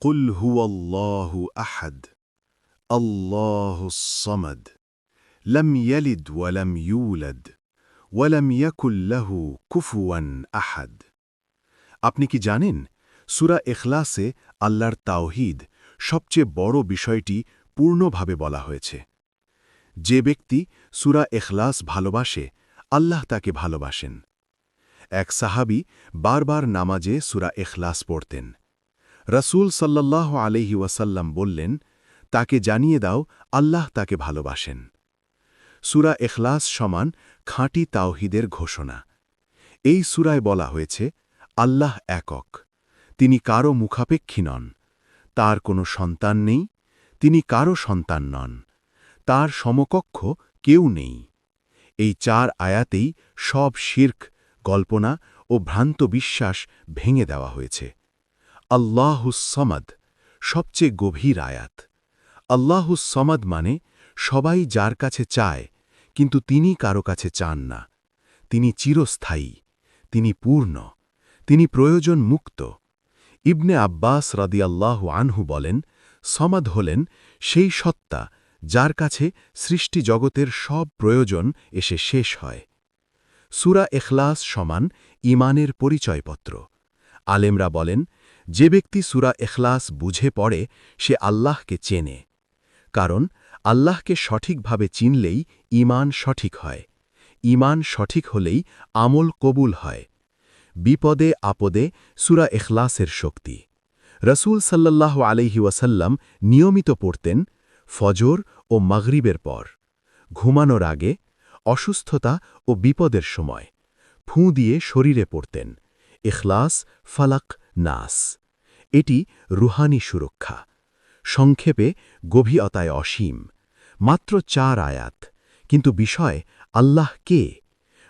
قل هو الله أحد الله الصمد لم يلد ولم يولد ولم يكن له كفوا أحد আপনি কি জানেন সূরা ইখলাসে আল্লাহর তাওহীদ সবচেয়ে বড় বিষয়টি পূর্ণভাবে বলা হয়েছে যে ব্যক্তি সূরা ইখলাস ভালোবাসে আল্লাহ তাকে ভালোবাসেন এক সাহাবী বারবার নামাজে সূরা ইখলাস পড়তেন রাসূল সাল্লাল্লাহু আলাইহি ওয়াসাল্লাম বললেন তাকে জানিয়ে দাও আল্লাহ তাকে ভালোবাসেন সূরা ইখলাস সমান খাঁটি তাওহীদের ঘোষণা এই সূরায় বলা হয়েছে আল্লাহ একক তিনি কারো মুখাপেক্ষী নন তার কোনো সন্তান নেই তিনি কারো সন্তান নন তার সমকক্ষ কেউ নেই এই 4 আয়াতেই সব শিরক কল্পনা ও ভ্রান্ত বিশ্বাস ভেঙে দেওয়া হয়েছে আল্লাহুস সমাদ সবচেয়ে গভীর আয়াত আল্লাহুস সমাদ মানে সবাই যার কাছে চায় কিন্তু তিনি কারো কাছে চান না তিনি চিরস্থায়ী তিনি পূর্ণ তিনি প্রয়োজন মুক্ত ইবনে আব্বাস রাদিয়াল্লাহু আনহু বলেন সমাদ হলেন সেই সত্তা যার কাছে সৃষ্টি জগতের সব প্রয়োজন এসে শেষ হয় সূরা ইখলাস সমান ঈমানের পরিচয়পত্র আলেমরা বলেন যে ব্যক্তি সূরা ইখলাস বুঝে পড়ে সে আল্লাহকে চেনে কারণ আল্লাহকে সঠিকভাবে চিনলেই ঈমান সঠিক হয় ঈমান সঠিক হলেই আমল কবুল হয় বিপদে আপদে সূরা ইখলাসের শক্তি রাসূল সাল্লাল্লাহু আলাইহি ওয়াসাল্লাম নিয়মিত পড়তেন ফজর ও মাগরিবের পর ঘুমানোর আগে অসুস্থতা ও বিপদের সময় ফুঁ দিয়ে শরীরে পড়তেন ইখলাস ফালাক নাস এটি রুহানি সুরক্ষা সংক্ষেপে গভীরতায় অসীম মাত্র 4 আয়াত কিন্তু বিষয় আল্লাহ কে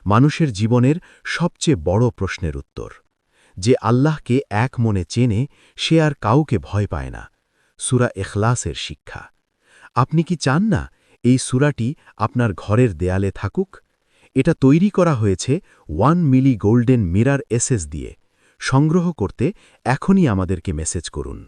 মানুষের জীবনের সবচেয়ে বড় প্রশ্নের উত্তর যে আল্লাহকে এক মনে চেনে সে আর কাউকে ভয় পায় না সূরা ইখলাসের শিক্ষা আপনি কি চান না এই সূরাটি আপনার ঘরের দেয়ালে থাকুক এটা তৈরি করা হয়েছে 1 মিলি গোল্ডেন মিরর এসএস দিয়ে সংগ্রহ করতে এখনই আমাদেরকে মেসেজ করুন